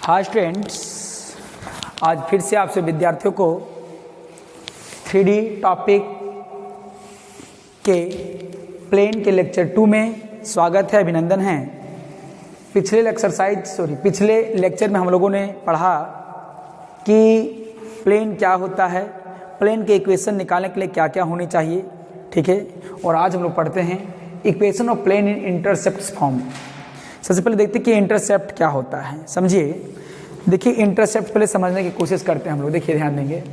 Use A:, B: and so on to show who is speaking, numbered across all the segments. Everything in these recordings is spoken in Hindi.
A: हाय स्टूडेंट्स, आज फिर से आपसे विद्यार्थियों को 3D टॉपिक के प्लेन के लेक्चर 2 में स्वागत है, अभिनंदन है। पिछले लेक्चर में हम लोगों ने पढ़ा कि प्लेन क्या होता है, प्लेन के इक्वेशन निकालने के लिए क्या क्या होनी चाहिए, ठीक है। और आज हम लोग पढ़ते हैं equation of plane in intercept form. सबसे पहले देखते हैं कि इंटरसेप्ट क्या होता है, समझिए। देखिए इंटरसेप्ट पहले समझने की कोशिश करते हैं हम लोग। देखिए ध्यान देंगे,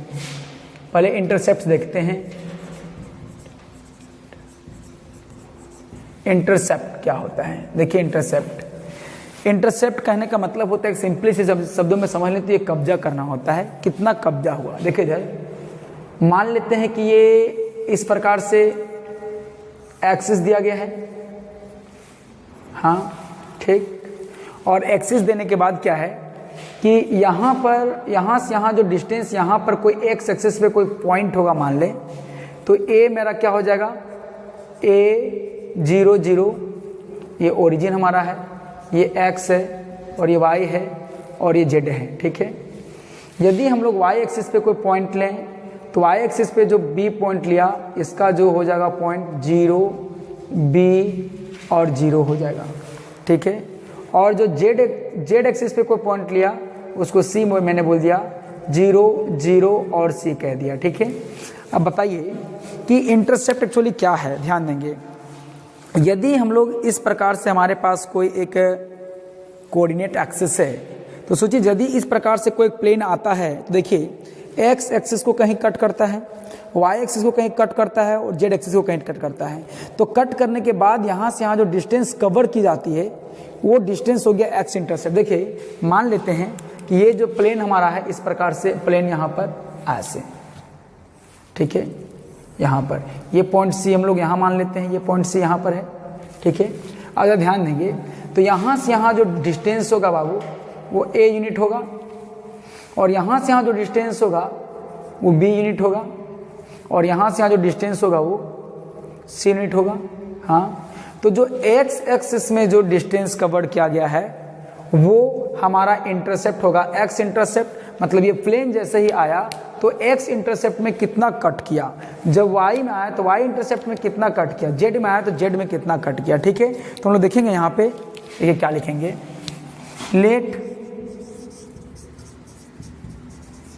A: पहले इंटरसेप्ट देखते हैं। इंटरसेप्ट क्या होता है, देखिए इंटरसेप्ट कहने का मतलब होता है, सिंपली से शब्दों में समझ लेते, ये कब्जा करना होता है। कितना कब्जा हुआ, देखिए इधर मान लेते हैं कि ये इस प्रकार से एक्सिस दिया गया है, हाँ ठीक। और एक्सिस देने के बाद क्या है कि यहाँ पर, यहाँ से यहाँ जो डिस्टेंस, यहाँ पर कोई एक्स एक्सिस पे कोई पॉइंट होगा मान ले, तो ए मेरा क्या हो जाएगा, ए 0 0, ये ओरिजिन हमारा है, ये एक्स है और ये वाई है और ये जेड है, ठीक है। यदि हम लोग वाई एक्सिस पे कोई पॉइंट लें तो वाई एक्सिस पे जो बी पॉइंट लिया, इसका जो हो जाएगा पॉइंट 0 बी और 0 हो जाएगा, ठीक है। और जो जेड एक्सिस पे कोई पॉइंट लिया, उसको सी मैंने बोल दिया, 0 0 और सी कह दिया, ठीक है। अब बताइए कि इंटरसेप्ट एक्चुअली क्या है, ध्यान देंगे। यदि हम लोग इस प्रकार से, हमारे पास कोई एक कोऑर्डिनेट एक्सिस है, तो सोचिए यदि इस प्रकार से कोई प्लेन आता है, तो देखिए एक्स एक्सिस को कहीं कट करता है, वाई एक्सिस को कहीं कट करता है और जेड एक्सिस को कहीं कट करता है। तो कट करने के बाद यहाँ से यहाँ जो डिस्टेंस कवर की जाती है, वो डिस्टेंस हो गया एक्स इंटरसेप्ट। देखिए मान लेते हैं कि ये जो प्लेन हमारा है, इस प्रकार से प्लेन यहाँ पर ऐसे, ठीक है। यहाँ पर ये पॉइंट सी हम लोग यहाँ मान लेते हैं, ये पॉइंट सी यहाँ पर है, ठीक है। अगर ध्यान देंगे तो यहाँ से यहाँ जो डिस्टेंस होगा बाबू, वो ए यूनिट होगा, और यहाँ से यहाँ जो डिस्टेंस होगा वो बी यूनिट होगा, और यहाँ से यहाँ जो डिस्टेंस होगा वो सी यूनिट होगा, हाँ। तो जो एक्स एक्सिस में जो डिस्टेंस कवर किया गया है वो हमारा इंटरसेप्ट होगा। एक्स इंटरसेप्ट मतलब ये प्लेन जैसे ही आया तो एक्स इंटरसेप्ट में कितना कट किया, जब वाई में आया तो वाई इंटरसेप्ट में कितना कट किया, जेड में आया तो जेड में कितना कट किया, ठीक है। तो हम लोग देखेंगे यहाँ पे, देखिए क्या लिखेंगे, let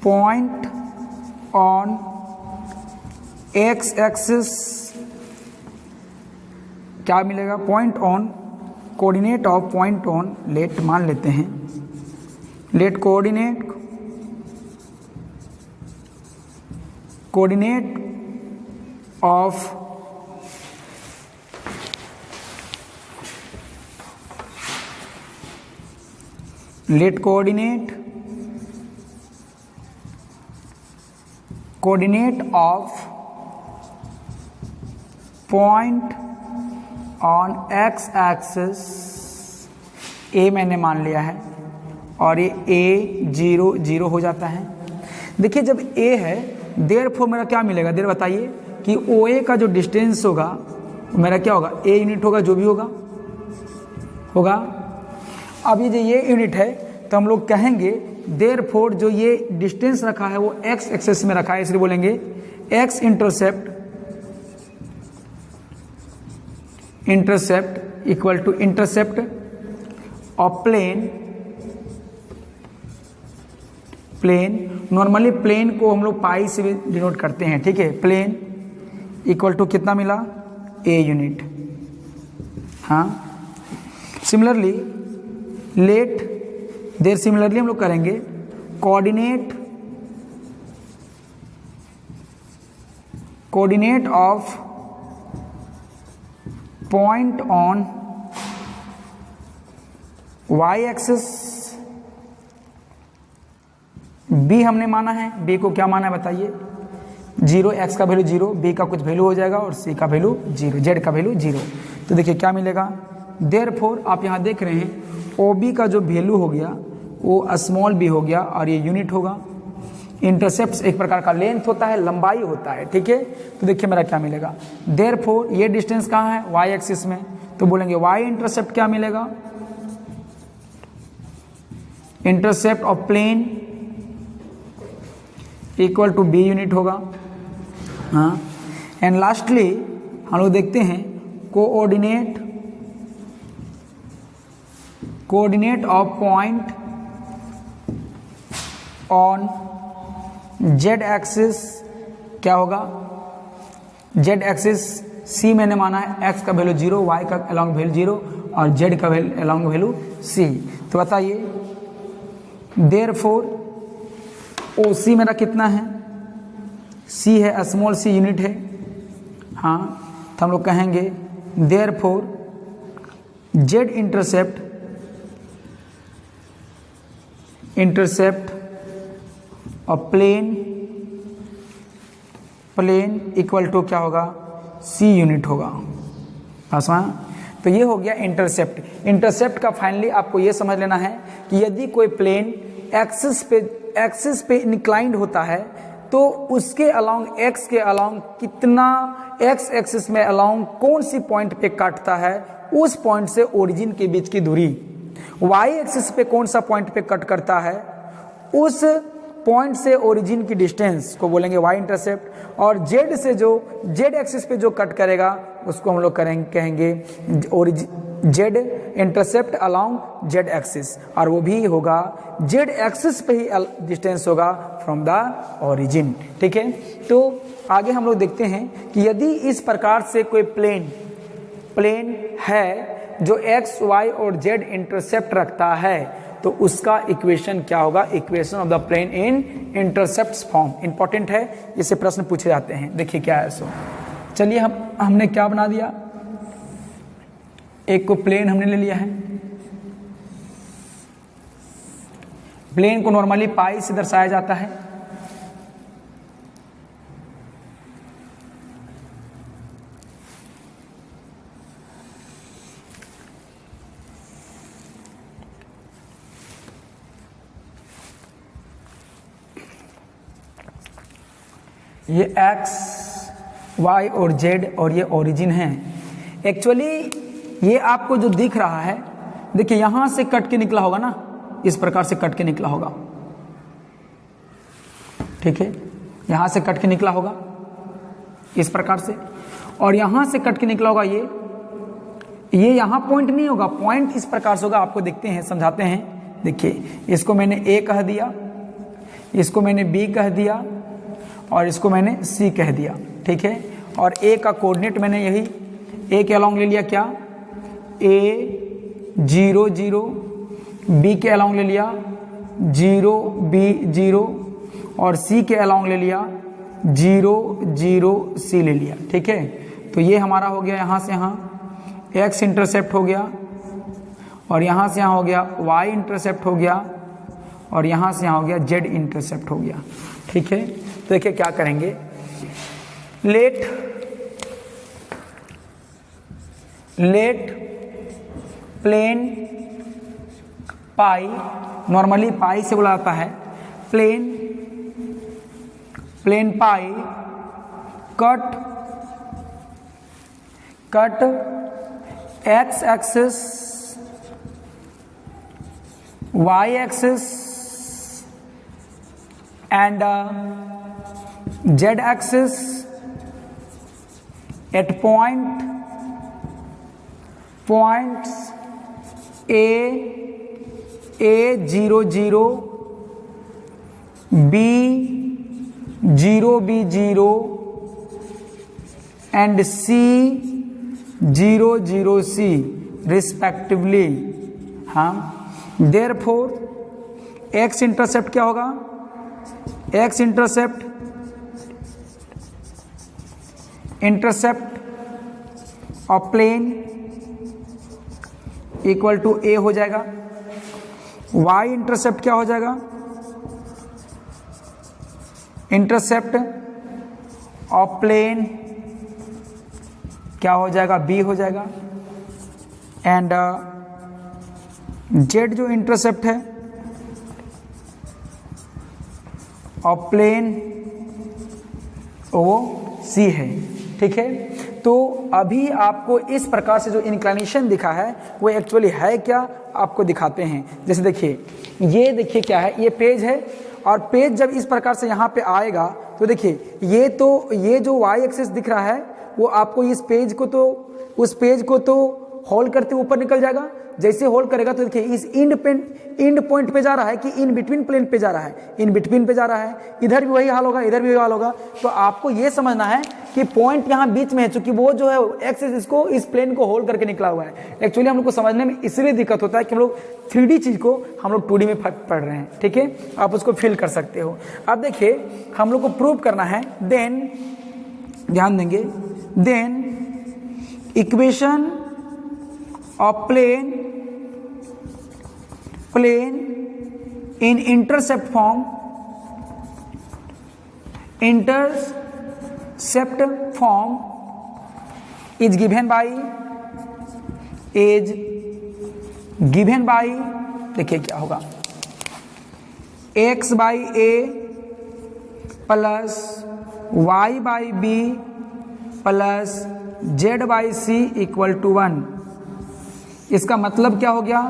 A: point on x axis क्या मिलेगा, point on coordinate of point on, let मान लेते हैं, let coordinate of let coordinate of point on x axis, A मैंने मान लिया है, और ये ए 0 0 हो जाता है। देखिए जब ए है, देयरफॉर मेरा क्या मिलेगा, देर बताइए कि ओ ए का जो डिस्टेंस होगा मेरा क्या होगा, ए यूनिट होगा, जो भी होगा। अब ये जो ये यूनिट है, तो हम लोग कहेंगे देयरफॉर जो ये डिस्टेंस रखा है वो एक्स एक्सिस में रखा है, इसलिए बोलेंगे x intercept equal to intercept of plane. Normally plane को हम लोग पाई से भी डिनोट करते हैं, ठीक है। प्लेन इक्वल टू कितना मिला, ए यूनिट, हाँ। सिमिलरली सिमिलरली हम लोग करेंगे coordinate of point on y axis, b हमने माना है, बी को क्या माना है बताइए, 0, एक्स का वैल्यू 0, बी का कुछ वैल्यू हो जाएगा और सी का वैल्यू 0, जेड का वैल्यू 0। तो देखिए क्या मिलेगा, देयरफॉर आप यहाँ देख रहे हैं ओ बी का जो वैल्यू हो गया वो स्मॉल बी हो गया और ये यूनिट होगा। इंटरसेप्ट एक प्रकार का लेंथ होता है, लंबाई होता है, ठीक है। तो देखिए मेरा क्या मिलेगा, देयरफॉर ये डिस्टेंस कहाँ है, वाई एक्सिस में, तो बोलेंगे वाई इंटरसेप्ट क्या मिलेगा, intercept of plane equal to b unit होगा। हाँ, एंड लास्टली हम लोग देखते हैं coordinate of point on z axis क्या होगा, जेड एक्सिस सी मैंने माना है, एक्स का वैल्यू 0, वाई का अलॉन्ग वैल्यू 0 और जेड का अलॉन्ग वैल्यू सी। तो बताइए देयरफॉर ओ सी मेरा कितना है, सी है स्मॉल सी यूनिट है। हाँ, तो हम लोग कहेंगे देयरफॉर जेड इंटरसेप्ट और प्लेन इक्वल टू क्या होगा, सी यूनिट होगा। तो ये हो गया इंटरसेप्ट का फाइनली आपको ये समझ लेना है कि यदि कोई प्लेन एक्सिस पे इंक्लाइंड होता है तो उसके अलोंग एक्स के अलोंग कितना, एक्स एक्सिस में अलोंग कौन सी पॉइंट पे काटता है, उस पॉइंट से ओरिजिन के बीच की दूरी, वाई एक्सिस पे कौन सा पॉइंट पे कट करता है, उस पॉइंट से ओरिजिन की डिस्टेंस को बोलेंगे वाई इंटरसेप्ट, और जेड से जो जेड एक्सिस पे जो कट करेगा उसको हम लोग कहेंगे Z intercept along Z axis, और वो भी होगा जेड एक्सिस पे ही डिस्टेंस होगा फ्रॉम द ओरिजिन। ठीक है, तो आगे हम लोग देखते हैं कि यदि इस प्रकार से कोई प्लेन है जो एक्स वाई और जेड इंटरसेप्ट रखता है तो उसका इक्वेशन क्या होगा, equation of the plane in intercept form. Important है, इससे प्रश्न पूछे जाते हैं। देखिए क्या है सो, चलिए हमने क्या बना दिया, एक को प्लेन हमने ले लिया है, प्लेन को नॉर्मली पाई से दर्शाया जाता है। ये एक्स वाई और जेड और ये ओरिजिन है। एक्चुअली ये आपको जो दिख रहा है, देखिए यहां से कट के निकला होगा ना, इस प्रकार से कट के निकला होगा। ठीक है, यहां से कट के निकला होगा इस प्रकार से, और यहां से कट के निकला होगा ये यहां पॉइंट नहीं होगा, पॉइंट इस प्रकार से होगा। आपको देखते हैं, समझाते हैं। देखिए इसको मैंने ए कह दिया, इसको मैंने बी कह दिया और इसको मैंने सी कह दिया। ठीक है, और ए का कोऑर्डिनेट मैंने यही ए के अलोंग ले लिया क्या, ए 0 0, बी के अलोंग ले लिया 0 बी 0 और सी के अलोंग ले लिया 0 0 सी ले लिया। ठीक है, तो ये हमारा हो गया यहां से यहां एक्स इंटरसेप्ट हो गया, और यहां से यहां हो गया वाई इंटरसेप्ट हो गया, और यहां से यहां हो गया जेड इंटरसेप्ट हो गया। ठीक है, तो देखिए क्या करेंगे, let plane pi, normally pi से बोला जाता है, plane pi cut x axis y axis and z axis at points a 0 0, b 0 b 0 and c 0 0 c respectively। हाँ, therefore x इंटरसेप्ट क्या होगा, x intercept of plane equal to a हो जाएगा, वाई इंटरसेप्ट क्या हो जाएगा, इंटरसेप्ट ऑफ प्लेन क्या हो जाएगा, बी हो जाएगा, एंड जेड जो इंटरसेप्ट है और प्लेन वो सी है। ठीक है, तो अभी आपको इस प्रकार से जो इंक्लिनेशन दिखा है वो एक्चुअली है क्या आपको दिखाते हैं। जैसे देखिए ये देखिए क्या है, ये पेज है, और पेज जब इस प्रकार से यहाँ पे आएगा तो देखिए ये जो y एक्सिस दिख रहा है वो आपको इस पेज को तो उस पेज को तो होल्ड करते ऊपर निकल जाएगा। जैसे होल्ड करेगा तो देखिए इस इंड पॉइंट पे जा रहा है कि इन बिटवीन प्लेन पे जा रहा है, इन बिटवीन पे जा रहा है। इधर भी वही हाल होगा, इधर भी वही हाल होगा। तो आपको ये समझना है कि पॉइंट यहाँ बीच में है, चूंकि वो जो है एक्सिस इसको इस प्लेन को होल्ड करके निकला हुआ है। एक्चुअली हम लोग को समझने में इसलिए दिक्कत होता है कि हम लोग 3D चीज को हम लोग 2D में पढ़ रहे हैं, ठीक है। आप उसको फील कर सकते हो। अब देखिए हम लोग को प्रूव करना है, देन ध्यान देंगे, then equation of plane in intercept form is given by देखिए क्या होगा, x by a plus y by b plus z by c equal to 1। इसका मतलब क्या हो गया,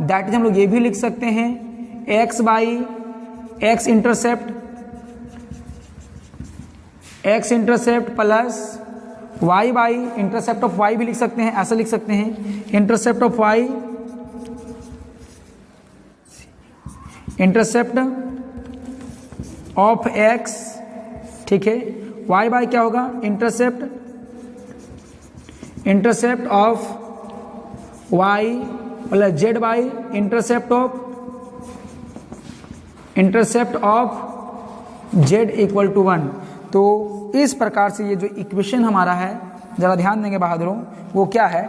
A: दैट इज हम लोग ये भी लिख सकते हैं x by x intercept plus y by intercept of y भी लिख सकते हैं, ऐसा लिख सकते हैं intercept of y intercept of x, ठीक है। y बाई क्या होगा, intercept of y plus z by intercept of z equal to 1। तो इस प्रकार से ये जो इक्वेशन हमारा है, जरा ध्यान देंगे बहादुरों, वो क्या है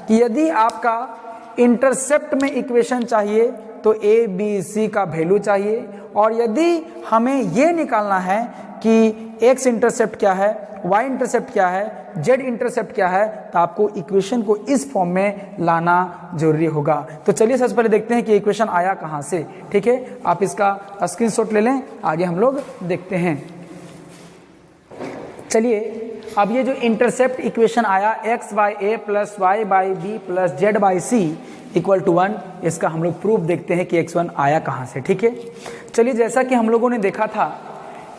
A: कि यदि आपका इंटरसेप्ट में इक्वेशन चाहिए तो ए बी सी का वैल्यू चाहिए, और यदि हमें ये निकालना है कि एक्स इंटरसेप्ट क्या है, वाई इंटरसेप्ट क्या है, जेड इंटरसेप्ट क्या है, तो आपको इक्वेशन को इस फॉर्म में लाना जरूरी होगा। तो चलिए सबसे पहले देखते हैं कि इक्वेशन आया कहाँ से, ठीक है। आप इसका स्क्रीनशॉट ले लें, आगे हम लोग देखते हैं। चलिए अब ये जो इंटरसेप्ट इक्वेशन आया x by a plus y by b plus z by c equal to 1, इसका हम लोग प्रूफ देखते हैं कि x1 आया कहाँ से, ठीक है। चलिए जैसा कि हम लोगों ने देखा था,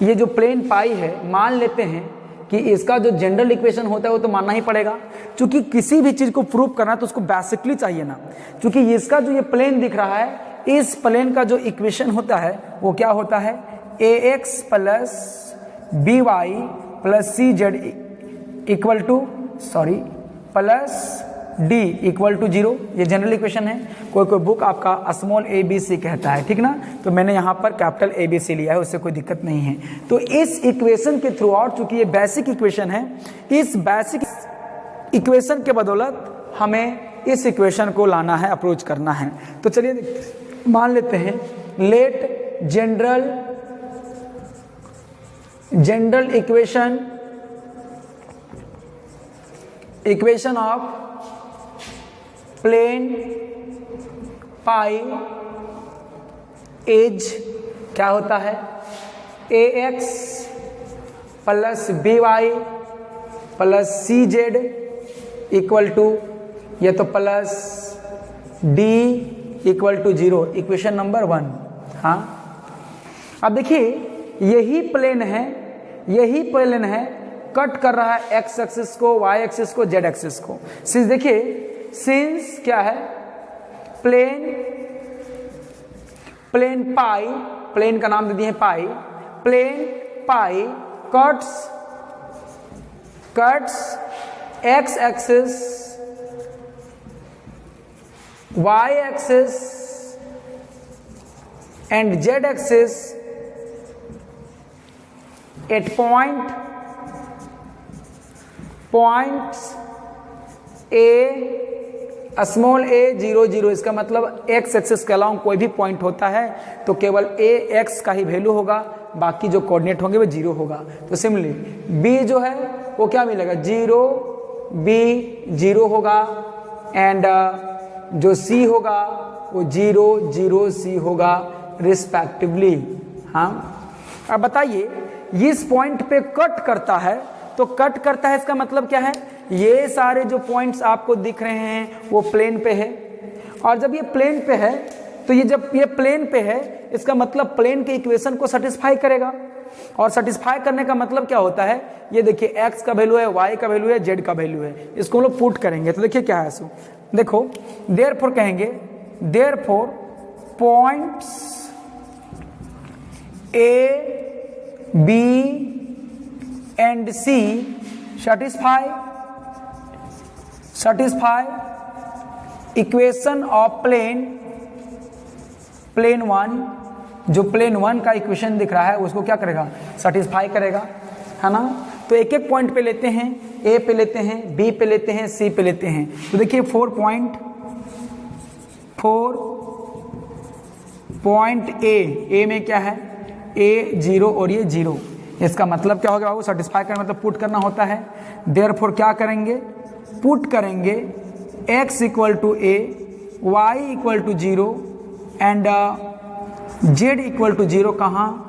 A: ये जो प्लेन पाई है, मान लेते हैं कि इसका जो जनरल इक्वेशन होता है वो तो मानना ही पड़ेगा, क्योंकि किसी भी चीज को प्रूव करना है तो उसको बेसिकली चाहिए ना। क्योंकि इसका जो ये प्लेन दिख रहा है, इस प्लेन का जो इक्वेशन होता है वो क्या होता है, ax plus b y plus c z equal to plus d equal to 0। ये जनरल इक्वेशन है। कोई बुक आपका स्मॉल ए बी सी कहता है, ठीक ना, तो मैंने यहाँ पर कैपिटल ए बी सी लिया है, उससे कोई दिक्कत नहीं है। तो इस इक्वेशन के थ्रू आउट, चूंकि ये बेसिक इक्वेशन है, इस बेसिक इक्वेशन के बदौलत हमें इस इक्वेशन को लाना है, अप्रोच करना है। तो चलिए मान लेते हैं, let general equation of plane pi as क्या होता है, ax plus b y plus c z equal to, ये तो plus d equal to 0, equation number 1। हाँ, अब देखिए यही प्लेन है, कट कर रहा है x एक्सिस को, y एक्सिस को, z एक्सिस को। सिंस देखिए, सिंस क्या है, प्लेन पाई, प्लेन का नाम दे दिए pi, plane pi cuts x axis, y axis and z axis at points a small a 0 0। इसका मतलब x एक्सिस के अलावा कोई भी पॉइंट होता है तो केवल ax का ही वैल्यू होगा, बाकी जो कोऑर्डिनेट होंगे वो 0 होगा। तो सिमिलरली b जो है वो क्या मिलेगा, 0 b 0 होगा, एंड जो c होगा वो 0 0 c होगा रिस्पेक्टिवली। हाँ, अब बताइए इस पॉइंट पे कट करता है, तो कट करता है इसका मतलब क्या है, ये सारे जो पॉइंट्स आपको दिख रहे हैं वो प्लेन पे है, और जब ये प्लेन पे है तो ये जब ये प्लेन पे है, इसका मतलब प्लेन के इक्वेशन को सेटिस्फाई करेगा। और सेटिस्फाई करने का मतलब क्या होता है, ये देखिए x का वैल्यू है, y का वैल्यू है, z का वैल्यू है, इसको हम लोग पुट करेंगे तो देखिए क्या है सो, देखो देयरफॉर कहेंगे, therefore points A, B and C satisfy equation of plane 1, जो प्लेन 1 का इक्वेशन दिख रहा है उसको क्या करेगा, सेटिस्फाई करेगा, है ना। तो एक एक पॉइंट पे लेते हैं, A पे लेते हैं, B पे लेते हैं, C पे लेते हैं। तो देखिए 4 पॉइंट A में क्या है, A 0 और ये 0, इसका मतलब क्या होगा, वो सेटिस्फाई करना मतलब पुट करना होता है। देयरफॉर क्या करेंगे, पुट करेंगे x equal to A, y equal to 0 and z equal to 0 कहाँ,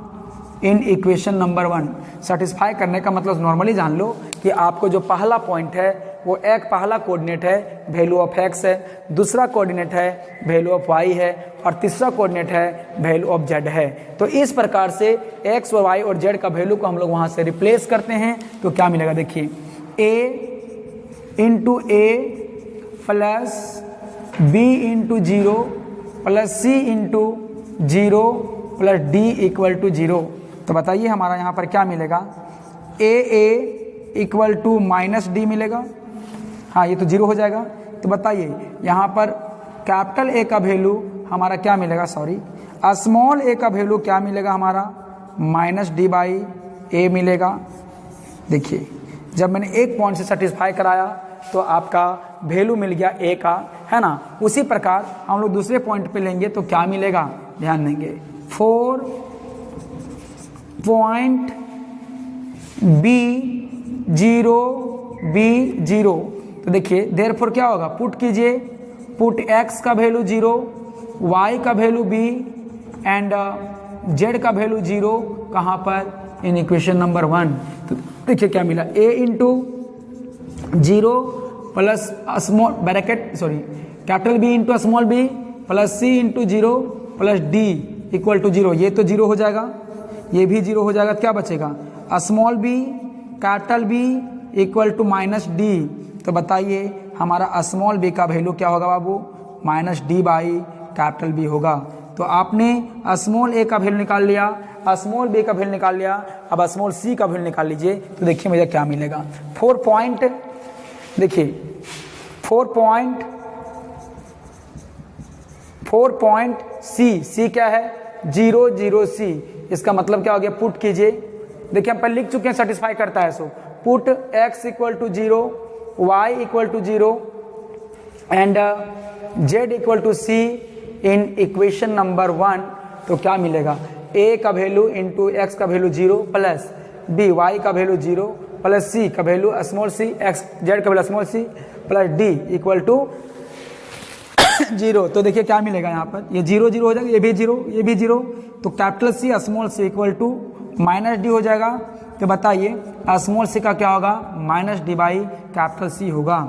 A: इन इक्वेशन नंबर 1। सेटिस्फाई करने का मतलब नॉर्मली जान लो कि आपको जो पहला पॉइंट है वो एक पहला कोऑर्डिनेट है वैल्यू ऑफ x है, दूसरा कोऑर्डिनेट है वैल्यू ऑफ y है, और तीसरा कोऑर्डिनेट है वैल्यू ऑफ z है। तो इस प्रकार से x और y और z का वैल्यू को हम लोग वहां से रिप्लेस करते हैं तो क्या मिलेगा, देखिए a into a plus b into 0 plus c into 0 plus d equal to 0। तो बताइए हमारा यहाँ पर क्या मिलेगा, a equal to minus d मिलेगा, हाँ ये तो 0 हो जाएगा। तो बताइए यहाँ पर कैपिटल A का वैल्यू हमारा क्या मिलेगा, सॉरी स्मॉल a का वैल्यू क्या मिलेगा हमारा, माइनस डी बाई ए मिलेगा। देखिए जब मैंने एक पॉइंट से सेटिस्फाई कराया तो आपका वैल्यू मिल गया a का, है ना। उसी प्रकार हम लोग दूसरे पॉइंट पे लेंगे तो क्या मिलेगा, ध्यान देंगे 4 पॉइंट B0 तो देखिए देयरफॉर क्या होगा, पुट कीजिए, पुट x का वैल्यू 0, y का वैल्यू b एंड z का वैल्यू 0 कहाँ पर, इन इक्वेशन नंबर 1। तो देखिए क्या मिला, a into 0 plus small bracket sorry capital B into small b plus c into 0 plus d equal to 0। ये तो 0 हो जाएगा, ये भी 0 हो जाएगा, क्या बचेगा, small b capital B equal to minus d. तो बताइए हमारा स्मॉल b का वैल्यू क्या होगा बाबू, minus d by capital B होगा। तो आपने स्मॉल a का वैल्यू निकाल लिया, स्मॉल b का वैल्यू निकाल लिया, अब स्मॉल c का वैल्यू निकाल लीजिए। तो देखिए मुझे क्या मिलेगा, 4 पॉइंट, देखिए 4 पॉइंट c क्या है, 0 0 c, इसका मतलब क्या हो गया, पुट कीजिए। देखिए हम पहले लिख चुके हैं, सेटिस्फाई करता है, so put x equal to 0, y equal to 0 and z equal to c in equation number 1। तो क्या मिलेगा, a का वैल्यू इंटू x का वैल्यू 0 प्लस b y का वैल्यू 0 प्लस c का value small c x z का value small c plus d equal to 0। तो देखिए क्या मिलेगा यहाँ पर, ये 0 0 हो जाएगा, ये भी 0 ये भी 0, तो capital C small c equal to minus d हो जाएगा। तो बताइए स्मॉल c का क्या होगा, minus d by capital C होगा।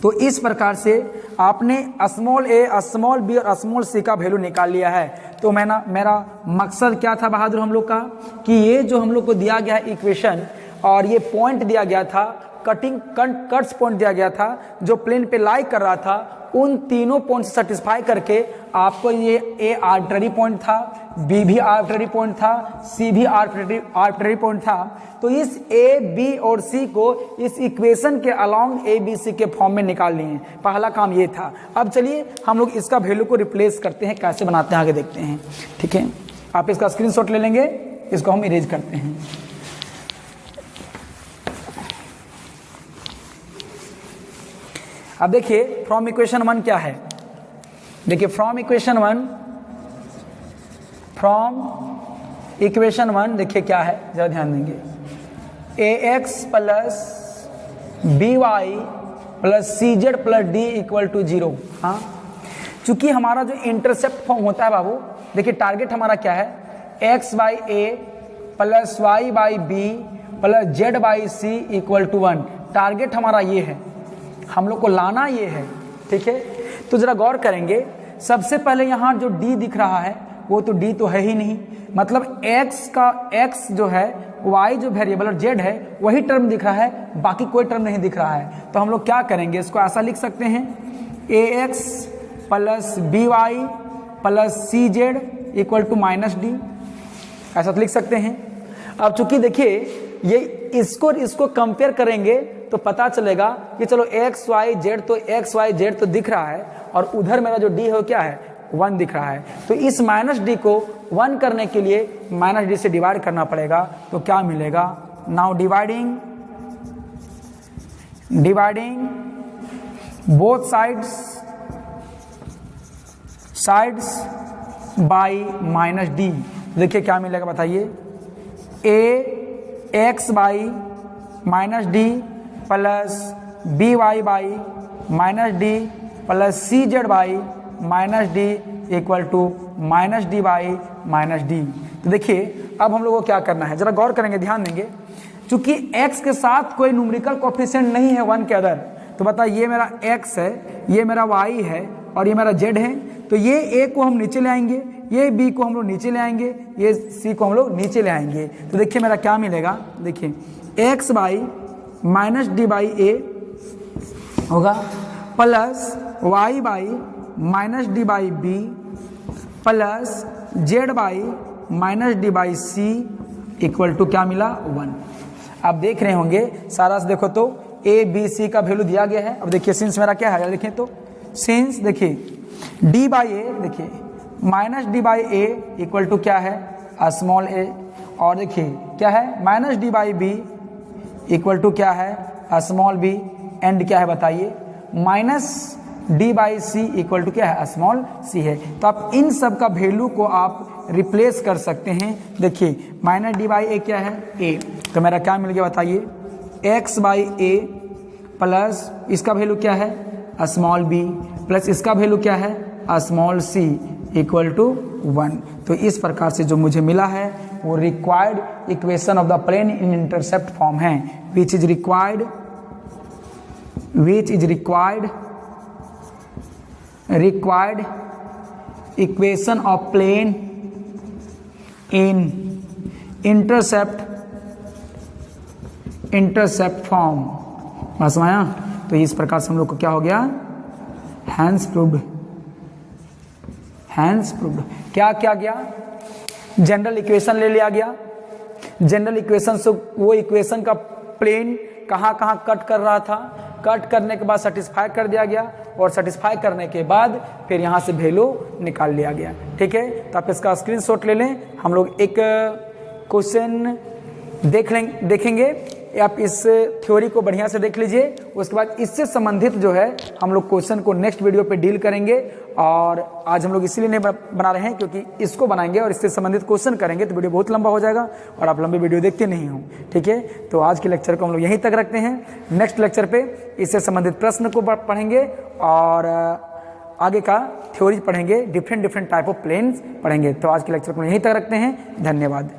A: तो इस प्रकार से आपने स्मॉल a स्मॉल b और स्मॉल c का वैल्यू निकाल लिया है। तो मेरा मकसद क्या था बहादुर हम लोग का, कि ये जो हम लोग को दिया गया है इक्वेशन और ये पॉइंट दिया गया था, कट्स पॉइंट दिया गया था जो प्लेन पे लाई कर रहा था, उन तीनों पॉइंट से सेटिस्फाई करके आपको ये A आर्बिट्ररी पॉइंट था, B भी आर्बिट्ररी पॉइंट था, C भी आर्बिट्ररी पॉइंट था। तो इस A, B और C को इस इक्वेशन के अलोंग A, B, C के फॉर्म में निकाल लिए हैं। पहला काम ये था। अब चलिए हम लोग इसका वैल्यू को रिप्लेस करते हैं, कैसे बनाते हैं आगे देखते हैं, ठीक है। आप इसका स्क्रीनशॉट ले लेंगे, इसको हम इरेज करते हैं। अब देखिए फ्रॉम इक्वेशन 1 क्या है, देखिए फ्रॉम इक्वेशन 1 देखिए क्या है, जरा ध्यान देंगे, ax plus by plus cz plus d equal to 0। हाँ, चूंकि हमारा जो इंटरसेप्ट फॉर्म होता है बाबू, देखिए टारगेट हमारा क्या है, x by a plus y by b plus z by c equal to 1। Target हमारा ये है, हम लोग को लाना ये है, ठीक है। तो जरा गौर करेंगे, सबसे पहले यहाँ जो d दिख रहा है वो तो d तो है ही नहीं, मतलब x जो है, y जो वेरिएबल और z है वही टर्म दिख रहा है, बाकी कोई टर्म नहीं दिख रहा है। तो हम लोग क्या करेंगे, इसको ऐसा लिख सकते हैं ax plus by plus cz equal to minus d, ऐसा तो लिख सकते हैं। अब चूंकि देखिए ये इसको कंपेयर करेंगे तो पता चलेगा कि चलो x y z तो दिख रहा है और उधर मेरा जो d है वो क्या है, 1 दिख रहा है। तो इस माइनस डी को 1 करने के लिए माइनस डी से डिवाइड करना पड़ेगा। तो क्या मिलेगा, now dividing both sides by minus d. देखिए क्या मिलेगा बताइए, a x by minus d plus b y by minus d plus c z by minus d equal to minus d by minus d. तो देखिए अब हम लोग को क्या करना है, जरा गौर करेंगे, ध्यान देंगे। चूंकि x के साथ कोई न्यूमेरिकल कोएफिशिएंट नहीं है 1 के अदर, तो बता ये मेरा x है, ये मेरा y है और ये मेरा z है। तो ये a को हम नीचे ले आएंगे, ये b को हम लोग नीचे ले आएंगे, ये c को हम लोग नीचे ले आएंगे। तो देखिए मेरा क्या मिलेगा, देखिए x by minus d by a होगा plus y by minus d by b plus z by minus d by c equal to क्या मिला, 1। आप देख रहे होंगे सारा से देखो तो a b c का वैल्यू दिया गया है। अब देखिए सिंस मेरा क्या है, देखिए तो सिंस देखिए d बाई ए, देखिए minus d by a equal to क्या है, स्मॉल a, और देखिए क्या है minus d by b equal to क्या है, स्मॉल b, एंड क्या है बताइए minus d by c equal to क्या है, स्मॉल c है। तो आप इन सब का वैल्यू को आप रिप्लेस कर सकते हैं। देखिए माइनस डी बाई ए क्या है, a, तो मेरा क्या मिल गया बताइए, x बाई ए प्लस इसका वैल्यू क्या है, स्मॉल b, प्लस इसका वैल्यू क्या है, स्मॉल c इक्वल टू 1। तो इस प्रकार से जो मुझे मिला है वो required equation of the plane in intercept form है, which is required equation of plane in intercept form. समझ में आया? तो इस प्रकार से हम लोग को क्या हो गया, हैंस प्रूव्ड। क्या गया, जनरल इक्वेशन ले लिया गया। जनरल इक्वेशन से वो इक्वेशन का प्लेन कहाँ कट कर रहा था, कट करने के बाद सेटिस्फाई कर दिया गया और सेटिस्फाई करने के बाद फिर यहाँ से वैल्यू निकाल लिया गया। ठीक है, तो आप इसका स्क्रीनशॉट ले लें। हम लोग एक क्वेश्चन देखेंगे, आप इस थ्योरी को बढ़िया से देख लीजिए। उसके बाद इससे संबंधित जो है हम लोग क्वेश्चन को नेक्स्ट वीडियो पे डील करेंगे। और आज हम लोग इसीलिए नहीं बना रहे हैं क्योंकि इसको बनाएंगे और इससे संबंधित क्वेश्चन करेंगे तो वीडियो बहुत लंबा हो जाएगा और आप लंबी वीडियो देखते नहीं हो। ठीक है, तो आज के लेक्चर को हम लोग यहीं तक रखते हैं। नेक्स्ट लेक्चर पे इससे संबंधित प्रश्न को पढ़ेंगे और आगे का थ्योरी पढ़ेंगे, डिफरेंट टाइप ऑफ प्लेन्स पढ़ेंगे। तो आज के लेक्चर को यहीं तक रखते हैं। धन्यवाद।